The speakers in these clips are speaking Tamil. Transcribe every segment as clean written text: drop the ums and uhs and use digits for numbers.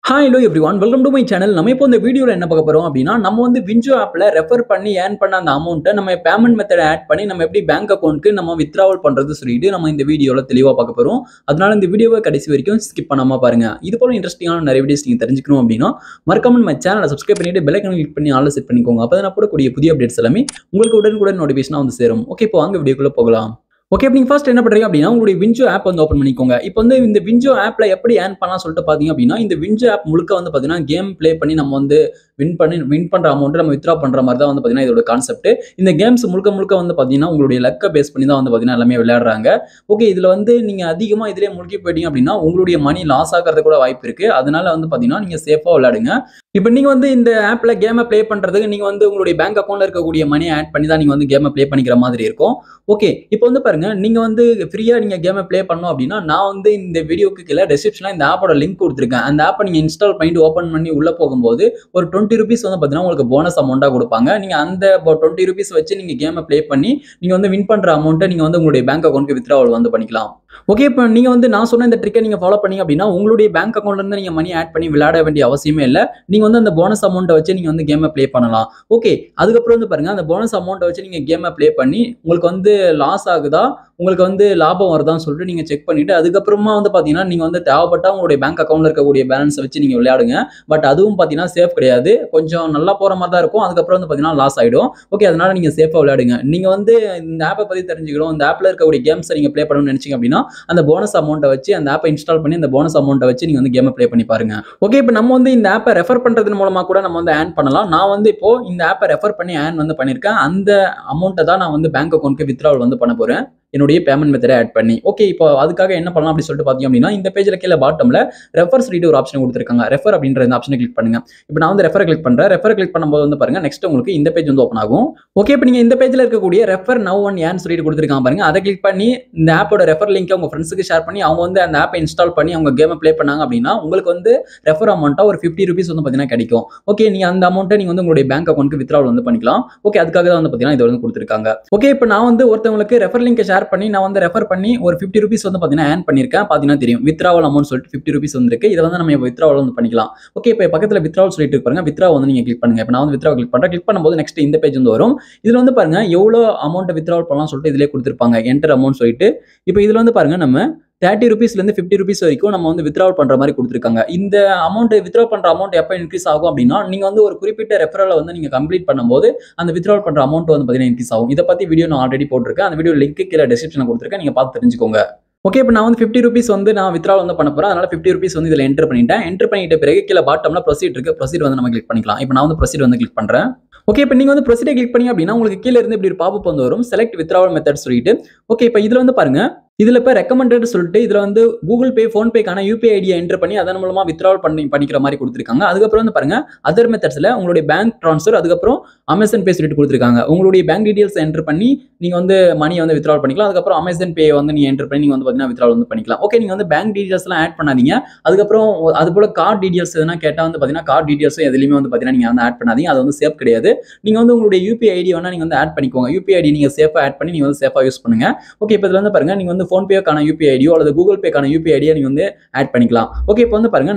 Hi, hello everyone. Welcome to my channel. நம்ம இப்போ இந்த வீடியோல என்ன பார்க்க போறோம் அப்படின்னா, நம்ம வந்து வின்ஜோ ஆப்ல ரெஃபர் பண்ணி ஏர்ன் பண்ண அந்த அமௌண்ட்ட நம்ம பேமெண்ட் மெத்தட் ஆட் பண்ணி நம்ம எப்படி பேங்க் அக்கவுண்ட்க்கு நம்ம வித்ட்ராவல் பண்றது சொல்லிட்டு நம்ம இந்த வீடியோல தெளிவா பார்க்க போறோம். அதனால இந்த வீடியோவை கடைசி வரைக்கும் ஸ்கிப் பண்ணாம பாருங்க. இது போல இன்ட்ரஸ்டிங்கான நிறைய வீடியோஸ் நீங்க தெரிஞ்சுக்கணும் அப்படின்னா, மறக்காம நம்ம சேனலை சப்ஸ்கிரைப் பண்ணிட்டு பெல் ஐகானை கிளிக் பண்ணி ஆல்ல செட் பண்ணிக்கோங்க. அப்பதான் நான் போடக்கூடிய புதிய அப்டேட்ஸ் எல்லாமே உங்களுக்கு உடனுக்குடன் நோட்டிஃபிகேஷனா வந்து சேரும். ஓகே, இப்போ வாங்க வீடியோக்குள்ள போகலாம். ஓகே, இப்போ நீங்க ஃபர்ஸ்ட் என்ன பண்றீங்க அப்படின்னா, உங்களுடைய வின்ஜோ ஆப் வந்து ஓப்பன் பண்ணிக்கோங்க. இப்போ வந்து இந்த வின்ஜோ ஆப்ல எப்படி ஏர்ன் பண்ணலாம் சொல்லிட்டு பாத்தீங்க அப்படின்னா, இந்த வின்ஜோ ஆப் முழுக்க வந்து பாத்தீங்கன்னா கேம் ப்ளே பண்ணி நம்ம வந்து வின் பண்ற அமௌண்ட் நம்ம வித்ரா பண்ற மாதிரி தான் வந்து பாத்தீங்கன்னா இதோட கான்செப்ட். இந்த கேம்ஸ் முழுக்க முழுக்க வந்து பாத்தீங்கன்னா உங்களுடைய லக்க பேஸ் பண்ணி தான் வந்து பாத்தீங்கன்னா எல்லாமே விளையாடுறாங்க. ஓகே, இதுல வந்து நீங்க அதிகமா இதுலயே முழுகி போயிட்டீங்க அப்படின்னா உங்களுடைய மணி லாஸ் ஆகிறது கூட வாய்ப்பு இருக்கு. அதனால வந்து பாத்தீங்கன்னா நீங்க சேஃபா விளையாடுங்க. இப்போ நீங்க வந்து இந்த ஆப்ல கேமை ப்ளே பண்றதுக்கு நீங்க வந்து உங்களுடைய பேங்க் அக்கௌண்ட்ல இருக்கக்கூடிய மணி ஆட் பண்ணி தான் நீங்க வந்து கேமை ப்ளே பண்ணிக்கிற மாதிரி இருக்கும். ஓகே, இப்போ வந்து பாருங்க, நீங்க வந்து ஃப்ரீயா நீங்க கேமை ப்ளே பண்ணணும் அப்படின்னா, நான் வந்து இந்த வீடியோக்கு கீழே டிஸ்கிரிப்ஷன்ல இந்த ஆப்போட லிங்க் கொடுத்துருக்கேன். அந்த ஆப்பை நீங்க இன்ஸ்டால் பண்ணிட்டு ஓப்பன் பண்ணி உள்ள போகும்போது ஒரு ₹20 வந்து பாத்தீங்கன்னா உங்களுக்கு போனஸ் அமௌண்டா கொடுப்பாங்க. நீங்க அந்த ₹20 வச்சு நீங்க கேமை ப்ளே பண்ணி நீங்க வந்து வின் பண்ற அமௌண்ட்டை நீங்க வந்து உங்களுடைய பேங்க் அக்கௌண்ட்க்கு வித்ட்ராவல் வந்து பண்ணிக்கலாம். ஓகே, இப்போ நீங்க வந்து நான் சொன்ன இந்த ட்ரிக்கை நீங்க ஃபாலோ பண்ணீங்க அப்படின்னா உங்களுடைய பேங்க் அக்கௌண்ட்ல இருந்து நீங்க மணி ஆட் பண்ணி விளையாட வேண்டிய அவசியமே இல்லை. நீங்க வந்து அந்த போனஸ் அமௌண்ட்டை வச்சு நீங்க வந்து கேமை ப்ளே பண்ணலாம். ஓகே, அதுக்கப்புறம் வந்து பாருங்க, அந்த போனஸ் அமௌண்ட்டை வச்சு நீங்க கேமை ப்ளே பண்ணி உங்களுக்கு வந்து லாஸ் ஆகுதா உங்களுக்கு வந்து லாபம் வருதான்னு சொல்லிட்டு நீங்க செக் பண்ணிட்டு அதுக்கப்புறமா வந்து பாத்தீங்கன்னா நீங்க வந்து தேவைப்பட்டா உங்களுடைய பேங்க் அக்கௌண்ட்ல இருக்கக்கூடிய பேலன்ஸை வச்சு நீங்க விளையாடுங்க. பட் அதுவும் பாத்தீங்கன்னா சேஃப் கிடையாது. கொஞ்சம் நல்லா போற மாதிரி தான் இருக்கும். அதுக்கப்புறம் வந்து பாத்தீங்கன்னா லாஸ் ஆயிடும். ஓகே, அதனால நீங்க சேஃபா விளையாடுங்க. நீங்க வந்து இந்த ஆப்பை பத்தி தெரிஞ்சுக்கணும், இந்த ஆப்ல இருக்கக்கூடிய கேம்ஸை நீங்க ப்ளே பண்ணணும்னு நினைச்சீங்க அப்படின்னா அந்த போனஸ் அமௌண்ட்டை வச்சு அந்த ஆப்பை இன்ஸ்டால் பண்ணி அந்த போனஸ் அமௌண்ட்டை வச்சு நீங்க வந்து கேமை ப்ளே பண்ணி பாருங்க. ஓகே, இப்போ நம்ம வந்து இந்த ஆப்பை ரெஃபர் பண்றது மூலமா கூட நம்ம வந்து ஏர்ன் பண்ணலாம். நான் வந்து இப்போ இந்த ஆப்பை ரெஃபர் பண்ணி ஏர்ன் வந்து பண்ணிருக்கேன். அந்த அமௌண்ட்டை தான் நான் வந்து பேங்க் அக்கௌண்ட்க்கு வித்ட்ராவல் வந்து பண்ண போறேன் என்னுடைய பேமெண்ட் மெத்தடை ஆட் பண்ணி. ஓகே, இப்போ அதுக்காக என்ன பண்ணலாம் அப்படின்னு சொல்லிட்டு பாத்தீங்க அப்படின்னா, இந்த பேஜ்ல கீழே பாட்டம்ல ரெஃபர் சொல்லிட்டு ஒரு ஆப்ஷன் கொடுத்துருக்காங்க. ரெஃபர் அப்படின்ற இந்த ஆப்ஷனை கிளிக் பண்ணுங்க. இப்போ நான் வந்து ரெஃபர் கிளிக் பண்றேன். ரெஃபர் கிளிக் பண்ணும்போது வந்து பாருங்க, நெக்ஸ்ட் உங்களுக்கு இந்த பேஜ் வந்து ஓப்பன் ஆகும். ஓகே, இப்போ நீங்க இந்த பேஜ்ல இருக்கக்கூடிய ரெஃபர் நவ் அண்ட் ஏர்ன் சொல்லிட்டு கொடுத்துருக்காங்க பாருங்க. அதை கிளிக் பண்ணி இந்த ஆப்போட ரெஃபர் லிங்க் உங்க ஃப்ரெண்ட்ஸுக்கு ஷேர் பண்ணி அவங்க வந்து அந்த ஆப்பை இன்ஸ்டால் பண்ணி அவங்க கேமை ப்ளே பண்ணாங்க அப்படின்னா உங்களுக்கு வந்து ரெஃபர் அமௌண்ட்டா ஒரு ₹50 வந்து பாத்தீங்கன்னா கிடைக்கும். ஓகே, நீங்க அந்த அமௌண்ட்டை நீங்க வந்து உங்களுடைய பேங்க் அக்கௌண்ட்க்கு வித்ட்ராவல் வந்து பண்ணிக்கலாம். ஓகே, அதுக்காக தான் வந்து பாத்தீங்கன்னா இது வந்து கொடுத்துருக்காங்க. ஓகே, இப்போ நான் வந்து ஒருத்தவங்களுக்கு ரெஃபர் லிங்க் ஷேர் பண்ணி நான் வந்து ரெஃபர் பண்ணி ஒரு ₹50 வந்து பாத்தீங்கன்னா ஏர்ன் பண்ணிருக்கேன். பாத்தீங்கன்னா தெரியும், வித்ட்ராவல் அமௌண்ட் சொல்லிட்டு ₹50 வந்திருக்கு. இதை வந்து நம்ம வித்ட்ராவல் வந்து பண்ணிக்கலாம். ஓகே, இப்போ பக்கத்துல வித்ட்ராவல் சொல்லிட்டு பாருங்க, வித்ட்ரா வந்து நீங்க கிளிக் பண்ணுங்க. இப்போ நான் வந்து வித்ட்ரா கிளிக் பண்றேன். கிளிக் பண்ணும்போது நெக்ஸ்ட் இந்த பேஜ் வந்து வரும். இதுல வந்து பாருங்க எவ்வளவு அமௌண்ட் வித்ட்ராவல் பண்ணலாம் சொல்லிட்டு இதுலயே கொடுத்திருப்பாங்க. என்டர் அமௌண்ட் சொல்லிட்டு இப்போ இதுல வந்து பாருங்க நம்ம ₹30 இருந்து ₹50 வரைக்கும் நம்ம வந்து வித்ட்ராவல் பண்ற மாதிரி கொடுத்துருக்காங்க. இந்த அமௌண்ட் வித்ட்ரா பண்ற அமௌண்ட் எப்போ இன்க்ரீஸ் ஆகும் அப்படின்னா, நீங்க வந்து ஒரு குறிப்பிட்ட ரெஃபரலை வந்து நீங்க கம்ப்ளீட் பண்ணும்போது அந்த வித்ட்ராவல் பண்ற அமௌண்ட் வந்து பாத்தீங்கன்னா இன்க்ரீஸ் ஆகும். இதை பத்தி வீடியோ நான் ஆல்ரெடி போட்டிருக்கேன். அந்த வீடியோ லிங்க் கீழே டிஸ்கிரிப்ஷன்ல கொடுத்துருக்கேன். நீங்க பார்த்து தெரிஞ்சுக்கோங்க. ஓகே, இப்போ நான் வந்து ₹50 வந்து நான் வித்ட்ராவல் வந்து பண்ண போறேன். அதனால ₹50 வந்து இதுல என்டர் பண்ணிட்டேன். என்டர் பண்ணிட்ட பிறகு கீழே பாட்டம்ல ப்ரொசீட் இருக்கு. ப்ரொசீட் வந்து நம்ம கிளிக் பண்ணிக்கலாம். இப்போ நான் வந்து ப்ரொசீட் வந்து கிளிக் பண்றேன். ஓகே, இப்போ நீங்க வந்து ப்ரொசீட் கிளிக் பண்ணி அப்படின்னா உங்களுக்கு கீழ இருந்து இப்படி ஒரு பாப்அப் வந்து வரும். செலக்ட் வித்ட்ராவல் மெத்தட் சொல்லிட்டு. ஓகே, இப்போ இதுல வந்து பாருங்க, இதுல இப்ப ரெக்கமெண்டட் சொல்லிட்டு இதுல வந்து கூகுள் பே, போன் பேக்கான யூபிஐ ஐடியை என்டர் பண்ணி அதன் மூலமா வித்ட்ராவல் பண்ணிக்கிற மாதிரி கொடுத்துருக்காங்க. அதுக்கப்புறம் வந்து பாருங்க, அதர் மெத்தட்ஸ்ல உங்களுடைய பேங்க் ட்ரான்ஸ்ஃபர், அதுக்கப்புறம் அமேசான் பே சொல்லிட்டு கொடுத்துருக்காங்க. உங்களுடைய பேங்க் டீடைல்ஸ் என்டர் பண்ணி நீங்க வந்து மணியை வந்து வித்ட்ராவல் பண்ணிக்கலாம். அதுக்கப்புறம் அமேசான் பே வந்து நீங்க என்டர் பண்ணி நீங்க வந்து பாத்தீங்கன்னா வித்ட்ராவல் வந்து பண்ணிக்கலாம். ஓகே, நீங்க வந்து பேங்க் டீடைல்ஸ் எல்லாம் ஆட் பண்ணாதீங்க. அதுக்கப்புறம் அது போல கார்டு டீடைல்ஸ் எதனா கேட்டா வந்து பாத்தீங்கன்னா கார்டு டீடைல்ஸும் எதுலையுமே வந்து பாத்தீங்கன்னா நீங்க வந்து ஆட் பண்ணாதீங்க. அது வந்து சேஃப் கிடையாது. நீங்க வந்து உங்களுடைய யூபிஐ ஐடி வேணா நீங்க வந்து ஆட் பண்ணிக்கோங்க. யூபிஐ ஐடி நீங்க சேஃபா ஆட் பண்ணி நீங்க வந்து சேஃபா யூஸ் பண்ணுங்க. ஓகே, இப்போ இதுல வந்து பாருங்க, நீங்க வந்து போன் பேக்கான யூபிஐ ஐடியோ அல்லது கூகுள் பேக்கான யூபிஐ ஐடியா நீங்க வந்து ஆட் பண்ணிக்கலாம். ஓகே, இப்போ வந்து பாருங்க,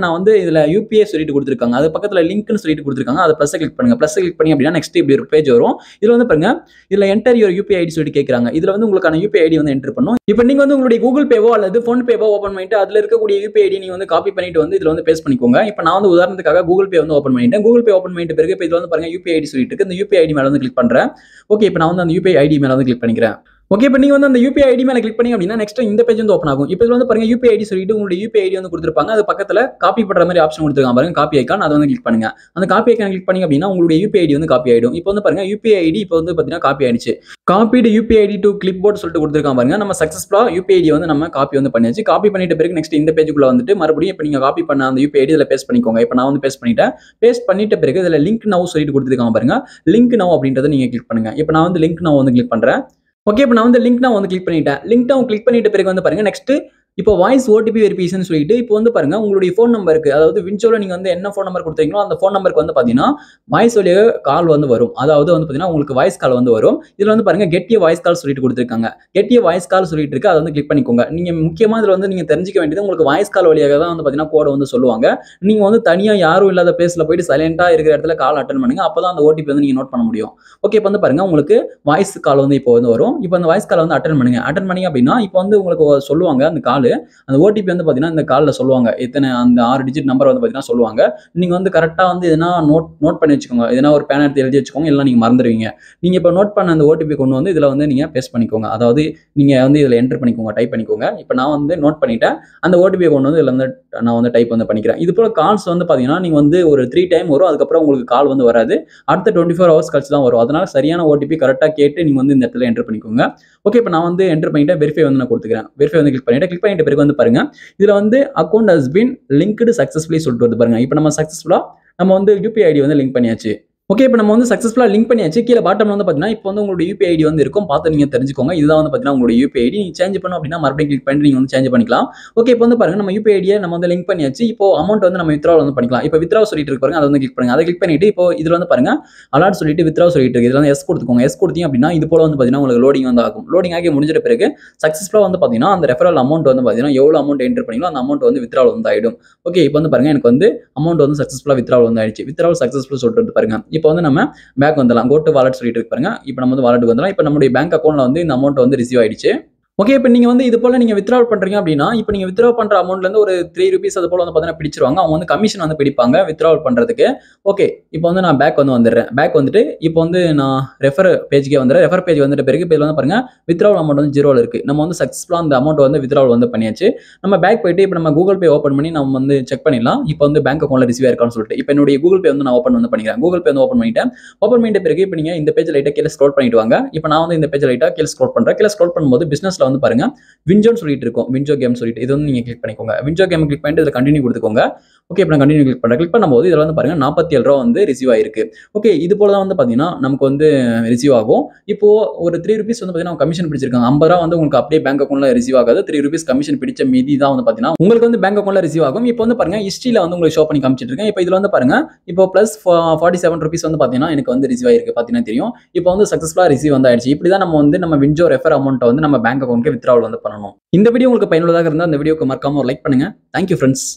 நான் வந்து இதுல யூபிஐ சொல்லிட்டு கொடுத்துருக்காங்க. அது பக்கத்துல லிங்க்னு சொல்லிட்டு கொடுத்துருக்காங்க. அதை பிளஸ் கிளிக் பண்ணுங்க. பிளஸ் கிளிக் பண்ணி அப்படின்னா நெக்ஸ்ட் இப்படி ஒரு பேஜ் வரும். இதுல வந்து பாருங்க, இதுல என்டர் யுவர் யூபிஐ ஐடி சொல்லிட்டு கேக்குறாங்க. இதுல வந்து உங்களுக்கான யூபிஐ ஐடி வந்து என்டர் பண்ணும். இப்போ நீங்க வந்து உங்களுடைய கூகுள் பேவோ அல்லது போன் பேவோ ஓபன் பண்ணிட்டு அதுல இருக்கக்கூடிய யூபிஐ ஐடி நீங்க வந்து காப்பி பண்ணிட்டு வந்து இதுல வந்து பேஸ்ட் பண்ணிக்கோங்க. இப்போ நான் வந்து உதாரணத்துக்காக கூகுள் பே வந்து ஓபன் பண்ணிட்டேன். கூகுள் பே ஓபன் பண்ணிட்ட பிறகு இப்போ இதுல வந்து பாருங்க யூபிஐ ஐடி சொல்லிட்டு இருக்கு. இந்த யூபிஐ ஐடி மேல வந்து கிளிக் பண்றேன். ஓகே, இப்போ நான் வந்து அந்த யூபிஐ ஐடி மேல வந்து கிளிக் பண்ணிக்கிறேன். ஓகே, இப்போ நீங்க வந்து அந்த யூபிஐ ஐடி மேல கிளிக் பண்ணீங்க அப்படின்னா நெக்ஸ்ட் இந்த பேஜ் வந்து ஓப்பன் ஆகும். இப்போ இதுல வந்து பாருங்க யூபிஐ ஐடி சொல்லிட்டு உங்களுடைய யூபிஐ ஐடி வந்து கொடுத்திருப்பாங்க. அது பக்கத்துல காப்பி பண்ற மாதிரி ஆப்ஷன் கொடுத்திருக்காங்க பாருங்க, காப்பி ஐகான். அதை வந்து கிளிக் பண்ணுங்க. அந்த காப்பி ஐகான் கிளிக் பண்ணீங்க அப்படின்னா உங்களுடைய யூபிஐ ஐடி வந்து காப்பி ஆயிடும். இப்போ வந்து பாருங்க யூபிஐ ஐடி இப்போ வந்து பாத்தீங்கன்னா காப்பி ஆயிடுச்சு. Copied UPI ID to clipboard சொல்லிட்டு கொடுத்திருக்காங்க பாருங்க. நம்ம சக்சஸ்ஃபுல்லா யூபிஐ ஐடி வந்து நம்ம காப்பி வந்து பண்ணியாச்சு. காப்பி பண்ணிட்ட பிறகு நெக்ஸ்ட் இந்த பேஜுக்குள்ள வந்துட்டு மறுபடியும் இப்போ நீங்க காப்பி பண்ண அந்த யூபிஐ ஐடி இதுல பேஸ்ட் பண்ணிக்கோங்க. இப்போ நான் வந்து பேஸ்ட் பண்ணிட்டேன். பேஸ்ட் பண்ணிட்ட பிறகு இதுல லிங்க் நவ் சொல்லிட்டு கொடுத்திருக்காங்க பாருங்க. லிங்க் நவ் அப்படின்றத நீங்க கிளிக் பண்ணுங்க. இப்போ நான் வந்து லிங்க் நவ் வந்து கிளிக் பண்றேன். ஓகே, இப்போ நான் வந்து லிங்க் நவ் வந்து கிளிக் பண்ணிட்டேன். லிங்க் நவ் கிளிக் பண்ணிட்ட பிறகு வந்து பாருங்க, நெக்ஸ்ட் இப்போ வாய்ஸ் ஓடிபி வெரிஃபிகேஷன் சொல்லிட்டு இப்போ வந்து பாருங்க உங்களுடைய ஃபோன் நம்பருக்கு, அதாவது வின்சோல நீங்க வந்து என்ன ஃபோன் நம்பர் கொடுத்தீங்களோ அந்த ஃபோன் நம்பருக்கு வந்து பாத்தீங்கன்னா வாய்ஸ் வழியாக கால் வந்து வரும். அதாவது வந்து பாத்தீங்கன்னா உங்களுக்கு வாய்ஸ் கால் வந்து வரும். இதுல வந்து பாருங்க கெட் எ வாய்ஸ் கால் சொல்லிட்டு கொடுத்திருக்காங்க. கெட் எ வாய்ஸ் கால் சொல்லிட்டு இருக்கு. அதை வந்து கிளிக் பண்ணிக்கோங்க. நீங்க முக்கியமா இதுல வந்து நீங்க தெரிஞ்சுக்க வேண்டியது உங்களுக்கு வாய்ஸ் கால் வழியாக தான் வந்து பாத்தீங்கன்னா கோட வந்து சொல்லுவாங்க. நீங்க வந்து தனியா யாரும் இல்லாத பிளேஸ்ல போயிட்டு சைலண்டா இருக்கிற இடத்துல கால் அட்டெண்ட் பண்ணுங்க. அப்பதான் அந்த ஓடிபி வந்து நீங்க நோட் பண்ண முடியும். ஓகே, இப்போ வந்து பாருங்க உங்களுக்கு வாய்ஸ் கால் வந்து இப்போ வந்து வரும். இப்போ அந்த வாய்ஸ் கால் வந்து அட்டெண்ட் பண்ணுங்க. அட்டெண்ட் பண்ணீங்க அப்படின்னா இப்போ வந்து உங்களுக்கு சொல்லுவாங்க அந்த கால், அந்த ஓடிபி வந்து பாத்தீங்கன்னா இந்த கால்ல சொல்லுவாங்க. எத்தனை அந்த 6 டிஜிட் நம்பர் வந்து பாத்தீங்கன்னா சொல்லுவாங்க. நீங்க வந்து கரெக்டா வந்து எதனா நோட் பண்ணி வச்சுக்கோங்க. எதனா ஒரு பேன் எடுத்து எழுதி வச்சுக்கோங்க. இல்ல நீங்க மறந்துடுவீங்க. நீங்க இப்போ நோட் பண்ண அந்த ஓடிபி கொண்டு வந்து இதுல வந்து நீங்க பேஸ்ட் பண்ணிக்கோங்க. அதாவது நீங்க வந்து இதுல என்டர் பண்ணிக்கோங்க, டைப் பண்ணிக்கோங்க. இப்போ நான் வந்து நோட் பண்ணிட்டேன். அந்த ஓடிபியை கொண்டு வந்து இதுல வந்து நான் வந்து டைப் வந்து பண்ணிக்கிறேன். இது போல கால்ஸ் வந்து பாத்தீங்கன்னா நீங்க வந்து ஒரு 3 டைம் வரும். அதுக்கப்புறம் உங்களுக்கு கால் வந்து வராது. அடுத்த 24 ஹவர்ஸ் கழிச்சு தான் வரும். அதனால சரியான ஓடிபி கரெக்டா கேட்டு நீங்க வந்து இந்த இடத்துல என்டர் பண்ணிக்கோங்க. ஓகே, இப்போ நான் வந்து என்டர் பண்ணிட்டு வெரிஃபை வந்து நான் கொடுத்துக்கிறேன். வெரிஃபை வந்து கிளிக் பண்ணிட்ட பிறகு வந்து பாருங்க இதுல வந்து account has been linked successfully சொல்லிட்டு வந்து பாருங்க. இப்போ நம்ம சக்சஸ்ஃபுல்லா நம்ம வந்து யூபிஐ ஐடி வந்து லிங்க் பண்ணியாச்சு. ஓகே, இப்போ நம்ம வந்து சக்சஸ்ஃபுல்லா லிங்க் பண்ணியாச்சு. கீழே பாட்டம்ல வந்து பாத்தீங்கன்னா இப்போ வந்து உங்களுடைய யூபிஐ ஐடி வந்து இருக்கும். பார்த்து நீங்க தெரிஞ்சுக்கோங்க. இதுதான் வந்து பாத்தீங்கன்னா உங்களுடைய யூபிஐ ஐடி. நீங்க சேஞ்ச் பண்ணணும் அப்படின்னா மறுபடியும் கிளிக் பண்ணி நீங்க வந்து சேஞ்ச் பண்ணிக்கலாம். ஓகே, இப்போ வந்து பாருங்க நம்ம யூபிஐ ஐடியை நம்ம வந்து லிங்க் பண்ணியாச்சு. இப்போ அமௌண்ட் வந்து நம்ம வித்ட்ராவல் வந்து பண்ணிக்கலாம். இப்போ வித்ட்ரா சொல்லிட்டு இருக்கு பாருங்க, அதை வந்து கிளிக் பண்ணுங்க. அதை கிளிக் பண்ணிட்டு இப்போ இதுல வந்து பாருங்க அலாட் சொல்லிட்டு வித்ட்ரா சொல்லிட்டு இருக்கு. இதுல வந்து எஸ் கொடுத்துக்கோங்க. எஸ் கொடுத்தீங்க அப்படின்னா இது போல வந்து பாத்தீங்கன்னா உங்களுக்கு லோடிங் வந்து ஆகும். லோடிங் ஆகி முடிஞ்சிட்ட பிறகு சக்சஸ்ஃபுல்லா வந்து பாத்தீங்கன்னா அந்த ரெஃபரல் அமௌண்ட் வந்து பாத்தீங்கன்னா எவ்வளவு அமௌண்ட் என்டர் பண்ணீங்களோ அந்த அமௌண்ட் வந்து வித்ட்ராவல் வந்து ஆயிடும். ஓகே, இப்போ வந்து பாருங்க எனக்கு வந்து அமௌண்ட் வந்து சக்சஸ்ஃபுல்லா வித்ட்ராவல் வந்து ஆயிடுச்சு. வித்ட்ராவல் சக்சஸ்ஃபுல் சொல்லிட்டு பாருங்க. இப்போ வந்து நம்ம பேக் வந்துடலாம். கோ டு வாலெட் சொல்லிட்டு இருக்கு பாருங்க. இப்போ நம்ம வந்து வாலெட்டுக்கு வந்துடலாம். இப்போ நம்மளுடைய பேங்க் அக்கௌண்ட்ல வந்து இந்த அமௌண்ட் வந்து ரிசீவ் ஆயிடுச்சு. ஓகே, இப்போ நீங்க வந்து இது போல நீங்க வித்ட்ராவல் பண்றீங்க அப்படின்னா இப்போ நீங்க வித்ட்ரா பண்ற அமௌண்ட்ல இருந்து ஒரு 3 ரூபீஸ் அது போல வந்து பாத்தீங்கன்னா பிடிச்சிருவாங்க. அவங்க வந்து கமிஷன் வந்து பிடிப்பாங்க வித்ட்ராவல் பண்றதுக்கு. ஓகே, இப்போ வந்து நான் பேக் வந்து வந்துடுறேன். பேக் வந்துட்டு இப்போ வந்து நான் ரெஃபர் பேஜ்க்கே வந்துடுறேன். ரெஃபர் பேஜ் வந்துட்ட பிறகு இப்போ வந்து பாருங்க வித்ட்ராவல் அமௌண்ட் வந்து 0ல இருக்கு. நம்ம வந்து சக்சஸ்ஃபுல்லா அந்த அமௌண்ட் வந்து வித்ட்ராவல் வந்து பண்ணியாச்சு. நம்ம பேக் போயிட்டு இப்போ நம்ம கூகுள் பே ஓப்பன் பண்ணி நம்ம வந்து செக் பண்ணிடலாம். இப்போ வந்து பேங்க் அக்கௌண்ட்ல ரிசீவ் ஆயிருக்கான்னு சொல்லிட்டு. இப்போ என்னுடைய கூகுள் பே வந்து நான் ஓப்பன் வந்து பண்ணிக்கிறேன். கூகுள் பே வந்து ஓப்பன் பண்ணிட்டேன். ஓப்பன் பண்ணிட்ட பிறகு இப்போ நீங்க இந்த பேஜ் லைட்டா கீழே ஸ்க்ரோல் பண்ணிட்டு வாங்க. இப்போ நான் வந்து இந்த பேஜ் லைட்டா கீழே ஸ்க்ரோல் பண்றேன். கீழே ஸ்க்ரோல் பண்ணும்போது பிசினஸ்ல வந்து பாருங்க வின்ஜோன்னு சொல்லிட்டு இருக்கும். வின்ஜோ கேம் சொல்லிட்டு இது வந்து நீங்க கிளிக் பண்ணிக்கோங்க. வின்ஜோ கேம் கிளிக் பண்ணிட்டு இதுல கண்டினியூ கொடுத்துக்கோங்க. ஓகே, இப்போ நான் கண்டினியூ கிளிக் பண்றேன். கிளிக் பண்ணும்போது இதுல வந்து பாருங்க 47 ரூபா வந்து ரிசீவ் ஆயிருக்கு. ஓகே, இது போல தான் வந்து பாத்தீங்கன்னா நமக்கு வந்து ரிசீவ் ஆகும். இப்போ ஒரு 3 ரூபீஸ் வந்து பாத்தீங்கன்னா கமிஷன் பிடிச்சிருக்காங்க. 50 ரூபா வந்து உங்களுக்கு அப்படியே பேங்க் அக்கௌண்ட்ல ரிசீவ் ஆகாது. 3 ரூபீஸ் கமிஷன் பிடிச்ச மீதி தான் வந்து பாத்தீங்கன்னா உங்களுக்கு வந்து பேங்க் அக்கௌண்ட்ல ரிசீவ் ஆகும். இப்போ வந்து பாருங்க ஹிஸ்டரியில வந்து உங்களுக்கு ஷோ பண்ணி காமிச்சிட்டு இருக்கேன். இப்போ இதுல வந்து பாருங்க இப்போ பிளஸ் 47 ரூபீஸ் வந்து பாத்தீங்கன்னா எனக்கு வந்து ரிசீவ் ஆயிருக்கு. பாத்தீங்கன்னா தெரியும். இப்போ வந்து சக்சஸ்ஃபுல்லா ரிசீவ் வந்து ஆயிடுச்சு. இப்படிதான் நம்ம வந்து நம்ம வின்ஜோ ரெஃபர் அமௌண்ட் வந்து நம்ம பேங்க் அக்கௌண்ட்க்கு வித்ட்ராவல் வந்து பண்ணணும். இந்த வீடியோ உங்களுக்கு பயனுள்ளதாக இருந்தால் இந்த வீடியோக்கு மறக்காம ஒரு லைக் பண்ணுங்க. Thank you friends.